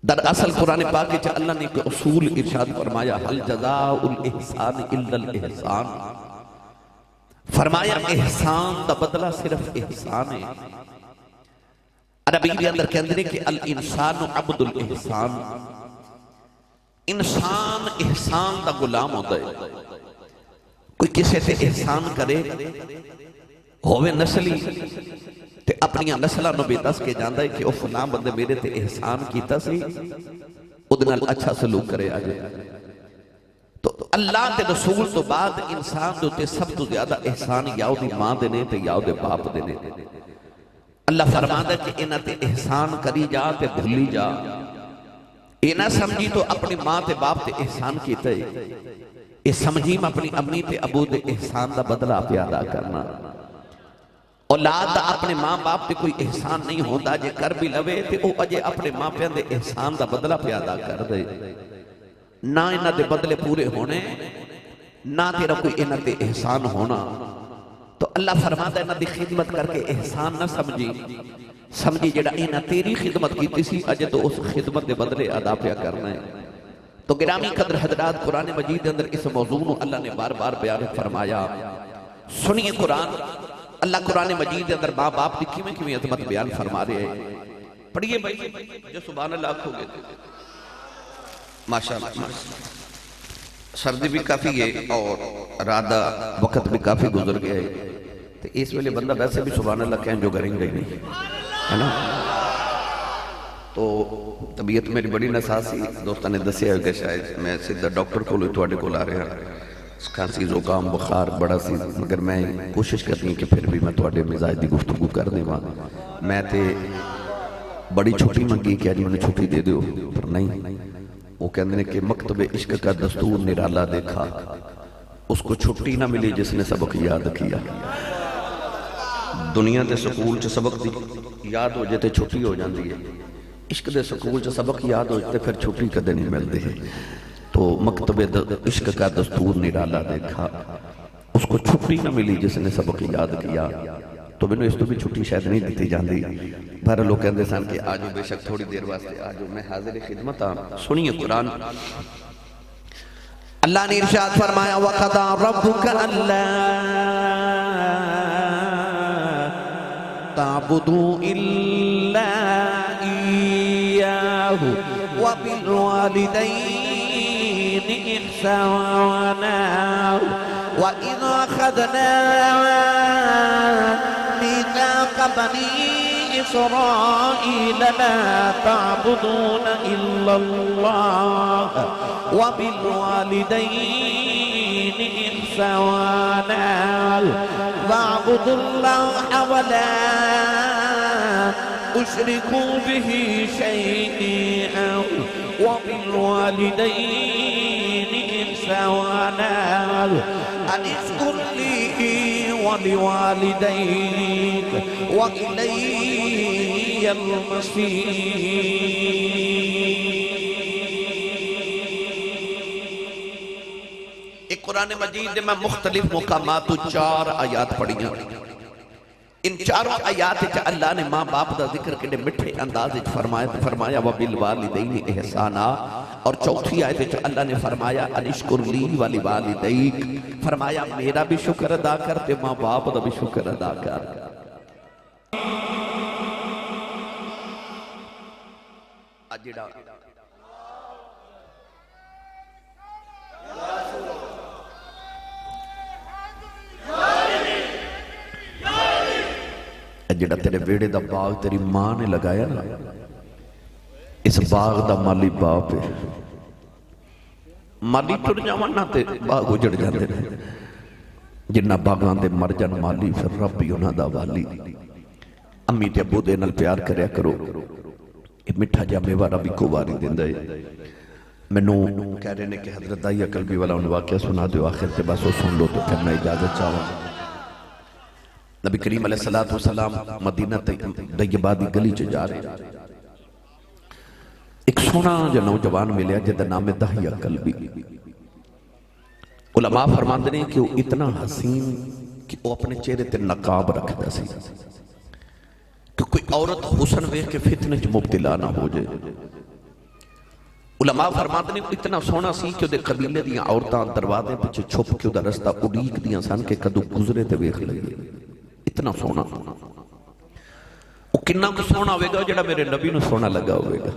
دراصل قرآن پاک وچ اللہ نے ایک اصول ارشاد فرمایا حل جزاء الاحسان الا الاحسان، فرمایا احسان دا بدلہ صرف احسان ہے۔ عربی کے اندر کہندے نے کہ الانسان عبد الاحسان، انسان احسان دا غلام ہوتا ہے۔ کوئی کسی تے احسان کرے ہوئے نسلی تے اپنی نسلہ نو بے دس کے جاندہ ہے کہ او فلاں بندے میرے تے احسان کیتا سی، ادنال اچھا سلوک کرے آجے۔ تو اللہ تے رسول تو بعد انسان دو تے سب تو زیادہ احسان یاو دی ماں دینے تے یاو دے باپ دینے۔ اللہ فرماتا ہے کہ انہاں تے احسان کری جا تے بھولی جا، انہاں سمجھی تو اپنی ماں تے باپ تے احسان کیتا ہے، یہ سمجھیم اپنی امی تے ابو دے احسان دا بدلہ پیادا کرنا۔ اولاد دا اپنے ماں باپ تے کوئی احسان نہیں ہوتا، جے کر بھی لوے تے او اجے اپنے ماں پہ دے احسان دا بدلہ پیادا کر دے، نہ انہاں دے بدلے پورے ہونے، نہ تیرا کوئی انہاں دے احسان ہونا۔ تو اللہ فرماتا ہے انہاں دی خدمت کر کے احسان نہ سمجھی جڑا انہاں تیری خدمت کی سی اجے تو اس خدمت دے بدلے ادا پیا کرنا ہے۔ تو گرامی قدر حضرات قرآن مجید کے اندر اس موضوع اللہ نے بار بار بیان فرمایا۔ سنیے قرآن، اللہ قرآن مجید کے اندر ماں باپ کی کیویں عظمت بیان فرما رہے ہیں۔ پڑھیے بھائی جو سبحان اللہ کھو گئے تھے ماشاءاللہ، سردی بھی کافی ہے اور رات وقت بھی کافی گزر گیا ہے، تو اس ویلے بندہ ویسے بھی سبحان اللہ کہیں جو کریں گے نہیں ہے نا۔ تو طبیعت میری بڑی نساسی دوستان نے دسیا ہے کہ شاید میں سیدھا ڈاکٹر کو توڑے کو لا رہا کھانسی زکام بخار بڑا سی، مگر میں کوشش کرتی ہوں کہ پھر بھی میں توڑے مزاج دی گفتگو کر دے وہاں۔ میں تے بڑی چھٹی منگی کہ آج انہیں چھٹی دے دیو، پر نہیں، وہ کہندے کہ مکتب عشق کا دستور نرالا دیکھا، اس کو چھٹی نہ ملی جس نے سبق یاد کیا۔ دنیا تے سکول چ سبق دی یاد ہو جاتے چھٹی ہو جاندی ہے، عشق دے سکول چ سبق یاد ہو جاتے پھر چھٹی کدے نہیں ملتے ہیں۔ تو مکتب عشق کا دستور نرالا دیکھا، اس کو چھٹی نہ ملی جس نے سبق یاد کیا۔ تو میں نے اس تو بھی چھٹی شاید نہیں دیتی جاندی، بہر لوگ کہندے سن کہ آجو بے شک تھوڑی دیر واسطے آجو، میں حاضر خدمت ہاں۔ سنیے قرآن، اللہ نے ارشاد فرمایا وَقَضَى رَبُّكَ أَلَّا تَعْبُدُوا إِلَّا إِيَّاهُ وَبِالْوَالِدَيْنِ إِحْسَانًا وَإِذْ أَخَذْنَا مِيثَاقَ بَنِي إِسْرَائِيلَ لَا تَعْبُدُونَ إِلَّا اللَّهَ وَبِالْوَالِدَيْنِ إِحْسَانًا وَاعْبُدُوا اللَّهَ وَلَا تُشْرِكُوا بِهِ شَيْئًا وَبِالْوَالِدَيْنِ إِحْسَانًا أَنِ اشْكُرْ لِي وَلِوَالِدَيْكَ وَإِلَيَّ الْمَصِيرُ۔ ایک قرآن مجید میں مختلف مقامات 4 آیات پڑھیاں، ان چاروں آیات اللہ نے ماں باپ دا ذکر کے مٹھے انداز فرمایا وَبِالْوَالِدَيْنِ احسانا، اور چوتھی آیت اللہ نے فرمایا انشکر لی وَلِوَالِدَيْکَ، فرمایا میرا بھی شکر ادا کر تے ماں باپ دا بھی شکر ادا کر۔ جڑا تیرے ویڑے دا باغ تیری ماں نے لگایا نا، اس باغ دا مالی باپ ہے. مالی ٹر جاون نا تے باغ اجڑ جاندے نے. جنہ باغاں دے مر جان مالی، پھر رب ہی انہاں دا والی. امی تے ابو دے نال پیار کریا کرو. یہ میٹھا جا میوہ ربی کو واری دیندا ہے. مینوں کہہ رہے نے کہ حضرت داہیہ قلبی والا ان واقعہ سنا دیو، آخر تے بس وہ سن لو تو پھر میں اجازت چاہوں. نبی کریم علیہ السلام مدینہ طیبہ دی گلی چ جا رہے، ایک سونا جو نوجوان ملیا جدا نام داہیہ قلبی. علماء فرماندے نے کہ وہ اتنا حسین کہ وہ اپنے چہرے تے نقاب رکھدا سی کہ کوئی عورت حسن ویکھ کے فتنے چ مبتلا نہ ہو جائے. علماء فرماندے نے اتنا سونا سی کہ وہ قبیلے دیاں عورتاں دروازے پیچھے چھپ کے وہ رستہ اڈیک دیاں سن کہ کدو گزرے تے ویکھ لئیے. اتنا سونا. وہ کنا کو سونا ہوئے گا جڑا میرے نبی نو سونا لگا ہوئے گا.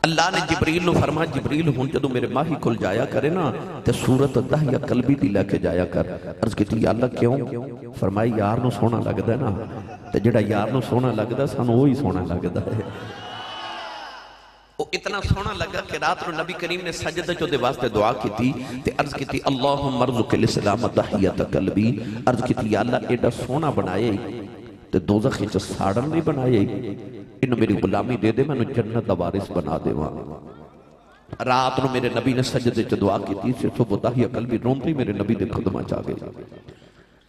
اللہ نے جبریل نو فرما جبریل ہون جدو میرے ماہی کل جایا کرے نا تے صورت داہیہ قلبی دی لے کے جایا کر. عرض کی یا اللہ کیوں؟ فرمائی یار نو سونا لگدا ہے نا، تے جڑا یار نو سونا لگدا سانو وہی سونا لگدا ہے. وہ اتنا سونا لگا کہ رات نو نبی کریم نے سجدہ جو دے واسطے دعا کی تھی تے عرض کی تھی اللہم ارزق الاسلام داہیہ قلبی. عرض کی تھی یا اللہ ایڈا سونا بنائے تے دوزخ چ ساڑن نہیں بنائے، انہوں میری غلامی دے دے، میں انہوں جنت دا وارث بنا دے وہاں. رات نو میرے نبی نے سجدے چ دعا کی تھی، صبح داہیہ قلبی روندی میرے نبی دے خدمہ چاہ گئے.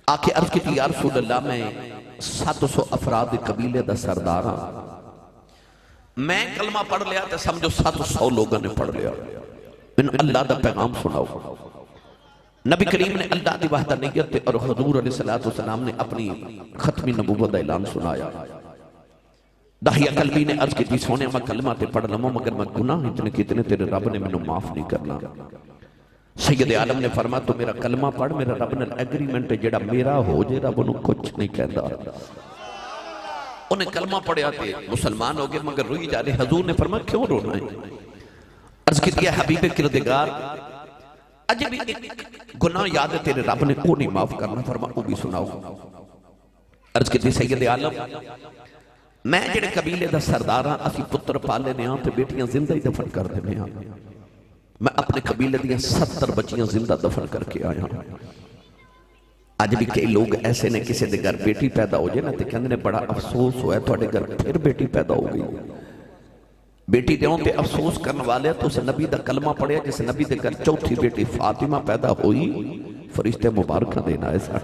آکے عرض کی تھی یا رسول اللہ میں 700 افراد قبیلے دا سردار ہاں، میں کلمہ پڑھ لیا تے سمجھو 700 لوگوں نے پڑھ لیا. میں اللہ دا پیغام سناؤ. نبی کریم نے اللہ دی وحدانیت اور حضور علیہ السلام نے اپنی ختمی نبوت دا اعلان سنایا. داہیہ قلبی نے عرض کی تھی سونے میں کلمہ تے پڑھ لما مگر میں گناہ اتنے کتنے تیرے رب نے میں معاف نہیں کرنا. سید عالم نے فرما تو میرا کلمہ پڑھ، میرا رب نے ایگریمنٹ جڑا میرا ہو جے رب انہوں کچھ نہیں کہندا. انہیں کلمہ پڑھیا تے مسلمان ہو گئے مگر روئی جا رہے. حضور نے فرما کیوں رونا ہے؟ عرض کی تھی حبیب کردگار اجے بھی ایک گناہ یاد ہے تیرے رب نے کو نہیں معاف کرنا. فرما وہ بھی سناؤ. عرض کی تھی سید عالم میں جڑے قبیلے دا سردار ہاں، اسی پتر پالے نے ہاں تے بیٹیاں زندہ ہی دفن کر دینے ہاں. میں اپنے قبیلے دیاں 70 بچیاں زندہ دفن کر کے آیا ہاں. آج بھی کئی لوگ ایسے نے کسی دے گھر بیٹی پیدا ہو جائے نا تے کہنے بڑا افسوس ہوا ہے تھوڑے گھر پھر بیٹی پیدا ہو گئی. بیٹی دیوں تے افسوس کرنے والے تو اسے نبی دا کلمہ پڑھیا جس نبی دے گھر چوتھی بیٹی فاطمہ پیدا ہوئی، فرشتے مبارکہ دینا ایسا.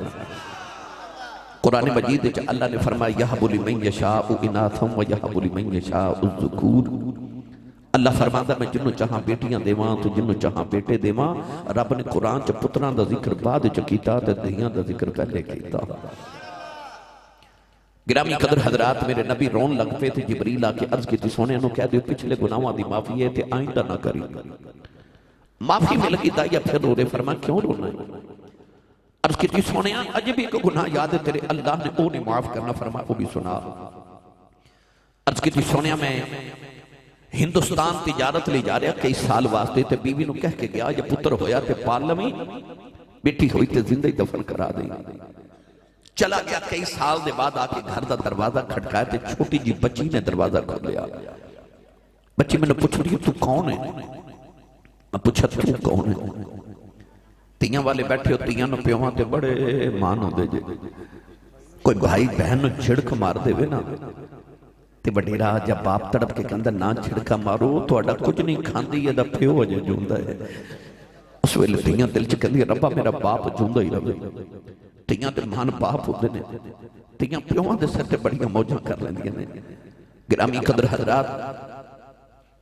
قرآن مجید جا اللہ نے فرمایا یہب لمن یشاء اناثا و یہب لمن یشاء الذکور. اللہ فرماتا میں جنوں چاہاں بیٹیاں دیواں تو جنوں چاہاں بیٹے دیواں. رب نے قرآن چا پتران دا ذکر بعد چا کیتا تے دہیاں دا ذکر پہلے کیتا. گرامی قدر حضرات میرے نبی رون لگ پہ تھے. جبریل آ کے عرض کی تھی سونے انہوں کہہ دیو پچھلے گناہوں دی معافی ہے تے آئندہ نہ کری. معافی مل گئی دایا پھر رو رہے. فرما کیوں رونا ہے؟ عرض کی تھی سونے اجے بھی کوئی گناہ یاد ہے تیرے اللہ نے وہ نہیں معاف کرنا. فرما وہ بھی سنا. عرض کی تھی سونے میں ہندوستان تجارت لے جا رہا کئی سال واسطے تے بیوی نو کہہ کے گیا یہ پتر ہویا تے پال لمی، بیٹی ہوئی تے زندہ ہی دفن کرا دیں. چلا گیا کئی سال دے بعد آ کے گھر دا دروازہ کھٹکایا تے چھوٹی جی بچی نے دروازہ کھول لیا. بچی میں نے پوچھ رہی تو کون ہے؟ میں پوچھا تو کون ہے؟ تیاں والے بیٹھے ہو تیاں نو پیوہاں تے بڑے مان ہو دے جے. کوئی بھائی بہن نو چھڑک مار دے وے نا تے بڑی راہ جب باپ تڑپ کے کندر نہ چھڑکا مارو تو اڈا کچھ نہیں کھاندی یہ دا پیو اجے جوندہ ہے. اس ویلے تیاں دل چکندی ربا میرا باپ جوندہ ہی رہے. تیاں دے مان باپ ہو دے تیاں پیوہاں دے سر تے بڑیاں موجاں کر لیں دیاں. گرامی قدر حضرات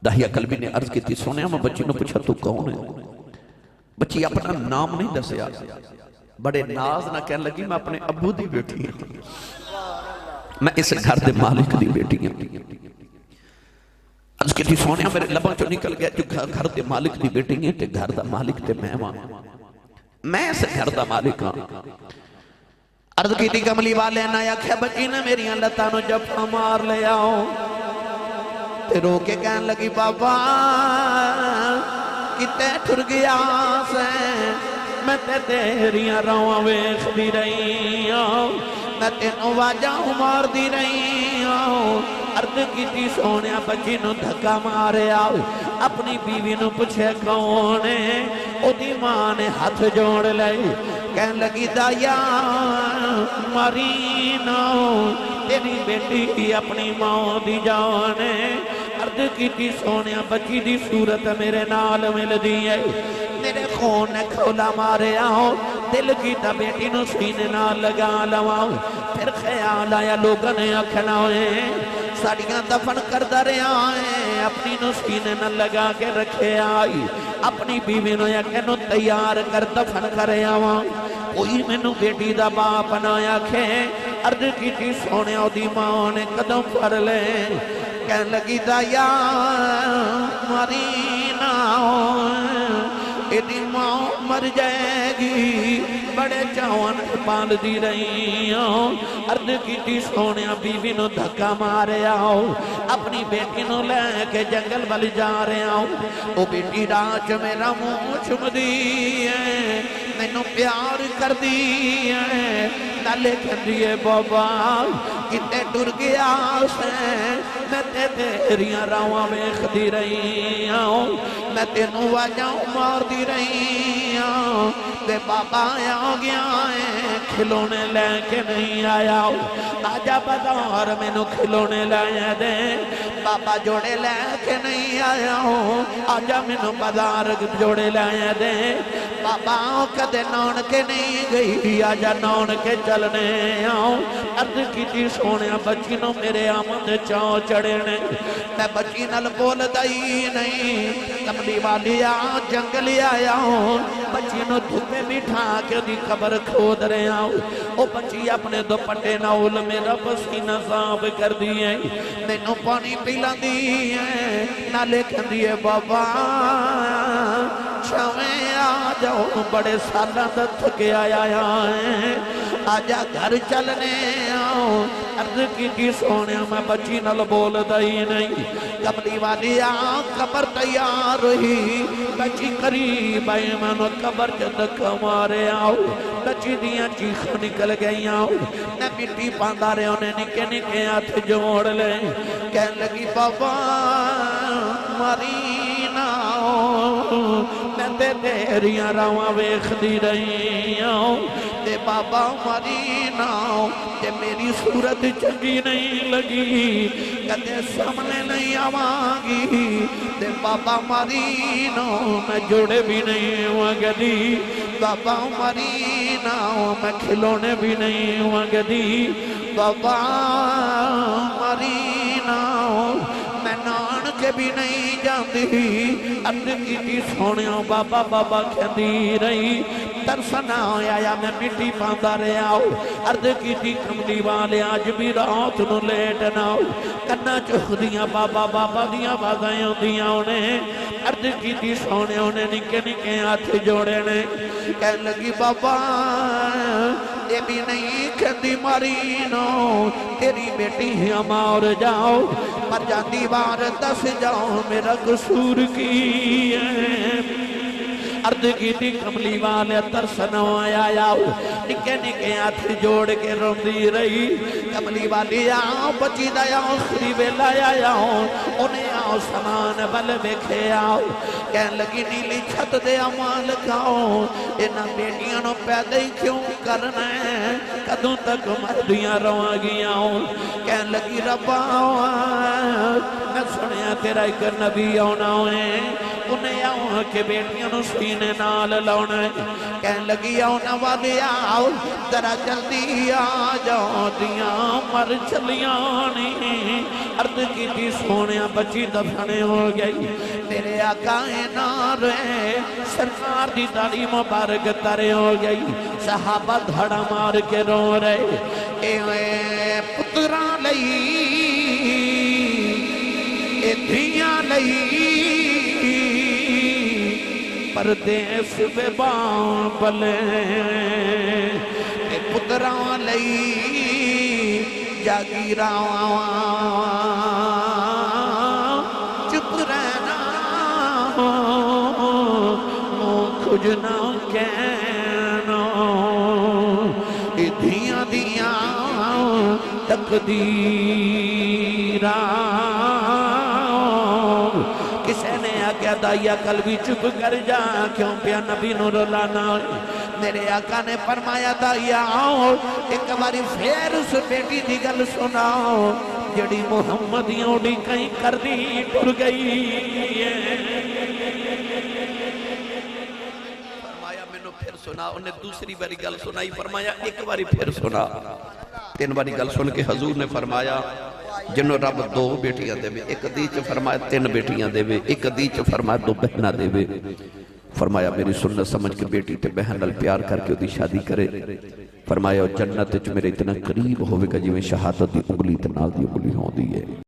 داہیہ قلبی نے عرض کی تھی سونے میں بچی نو پوچھا تو کون ہے؟ بچی اپنا نام نہیں دسیا، بڑے ناز نہ کہنے لگی میں اپنے ابو دی بیٹی ہوں، میں اس گھر دے مالک دی بیٹی ہوں. عرض کی تھی سونے میرے لباں چو نکل گیا جو گھر دے مالک دی بیٹی ہیں تے گھر دا مالک تے میں وہاں، میں اس گھر دا مالک ہاں. عرض کی تھی کملی والے نہ آکھیا بچی نے میری لتانو جب مار لے آؤ تے رو کے کہنے لگی بابا کتے ٹھر گیا سے میں تے تیریاں راواں ویکھدی رہی ہوں میں تینوں واجاں ماردی رہی ہوں عرض کیتی سونیا بچی نو دھکا ماریا اپنی بیوی نو پوچھے کون ہے او دی ماں نے ہاتھ جوڑ لئی کہن لگی دایا مرینا تیری بیٹی اپنی ماں دی جان ہے عرض کیتی سونیا بچی دی صورت میرے نال مل دی ہے میرے خون نے کھولا مارے آؤ دل کی تا بیٹی نو سینے نہ لگا لواؤ پھر خیال آیا لوگوں نے آکھنا ہوئے ساڑیاں دفن کردہ رہے آئے اپنی نو سینے نہ لگا کے رکھے آئی اپنی بیوی نو یقینو تیار کر دفن کرے آواں کوئی میں نو بیٹی دا باپ بنایا کھے عرض کی تھی سونے دی ماں نے قدم پر لے کہن لگی دایا مرینا ایدی ماں مر جائے گی بڑے چاون پال دی رہی ہوں عرض کی تھی سونیا بیوی نو دھکا مارے آؤ اپنی بیٹی نو لے کے جنگل بل جا رہے آؤ او بیٹی راج میرا منہ چم دی ہے میں نو پیار کر دی ہے نالے کہن دیئے بابا کتے ڈر گیا سے میں تے تیریاں راواں ویکھ دی رہی ہوں میں تینوں واجاں مار دی رہی ہوں تے بابا آ گیا ہے کھلونے لے کے نہیں آیا آجا بازار میں نو کھلونے لے دے بابا جوڑے لے کے نہیں آیا ہوں آجا میں نو بازار جوڑے لے دے بابا کدے نون کے نہیں گئی آجا نون کے چلنے آؤں عرض کی تھی سونیا بچی نو میرے آمد چاؤ چڑے نے میں بچی نل بول دائی نہیں کملی والی جنگلی آیا ہوں بچی نو دھوپے بٹھا کے دی قبر کھود رہے آؤں او بچی اپنے دوپٹے ناول میرا پسینہ صاف کر دیئے میں نو پانی پیلا دیئے نالے کہن دیئے بابا چھویں آ جاؤ بڑے سالہ دت کے آیا ہے آجا گھر چلنے آؤ عرض کی تھی سونیا میں بچی نل بول دائی نہیں کملی والی قبر تیار ہوئی بچی قریب آئی میں قبر جدک مارے آؤ بچی دیاں چیخ نکل گئی آؤ میں مٹی پاندہ رہے انہیں نکے نکے ہاتھ جوڑ لے کہن لگی بابا مرینا میں تے تیریاں راواں ویکھ دی رہی ہوں تے بابا مرینا تے میری صورت چنگی نہیں لگی کدے سامنے نہیں آوانگی تے بابا مرینا میں جوڑے بھی نہیں ہوگی بابا مرینا میں کھلونے بھی نہیں ہوگی بابا مرینا میں نان کے بھی نہیں جاندی عرض کی تھی سونیا بابا بابا کہندی رہی ترسنا آیا میں مٹی پاندہ رہے آؤ عرض کی تھی کملی والے آج بھی رات نو لیٹ ناؤ کنا چوخ دیاں بابا بابا دیاں بازائیں دیاں انہیں عرض کی تھی سونے انہیں نکے نکے ہاتھ جوڑے نے کہن لگی بابا یہ بھی نہیں کہندی مارینو تیری بیٹی ہم اور جاؤ پر جاندی بار دس جاؤ میرا قصور کی ہے عرض کی تھی کملی والے ترسنو آیا نکے نکے ہاتھ جوڑ کے روندی رہی کملی والی آؤ بچی دایا آخری ویلا آیا انہیں آؤ سامان بل بیکھے آؤ کہن لگی نیلی چھت دے امال کھاؤ انہاں بیٹیاں نو پیدا ہی کیوں کرنا ہے کدوں تک مردیاں رواں آؤ کہن لگی ربا میں سنیا تیرا ایک نبی آنا ہے انہیں آؤ کہ بیٹیاں نو سینے نال لاؤنا ہے کہن لگی آؤنا والے آؤ ذرا جلدی آ جاؤ دیاں مر چلیاں عرض کی تھی سونیا بچی دفنے ہو گئی میرے آقا نارے سرکار دی داڑھی مبارک ترے ہو گئی صحابہ دھڑا مار کے رو رہے اے پتران لئی اے دھیاں لئی پردیس بے بابلے اے پتران لئی جاگیراں چپ رہنا کھجنا کہنا تقدیراں کسے نے آکیا دائیا قلبی چپ کر جا کیوں پیا نبی نو رولانا میرے آقا نے فرمایا دائیا آؤ ایک باری پھر اس بیٹی دی گل سناؤ جڑی محمدیوں دی کہیں کر دی ٹر گئی فرمایا میں نے پھر سنا انہیں دوسری باری گل سنائی فرمایا ایک باری پھر سنا تین باری گل سن کے حضور نے فرمایا جنہوں رب دو بیٹیاں دے بے ایک دیچ فرمایا تین بیٹیاں دے بے ایک دیچ فرمایا دو بہنہ دے بے فرمایا میری سنت سمجھ کے بیٹی تے بہن نال پیار کر کے دی شادی کرے فرمایا جنت میرے اتنا قریب ہوئے گا جی میں شہادت دی انگلی تے نال دی انگلی ہوں دی ہے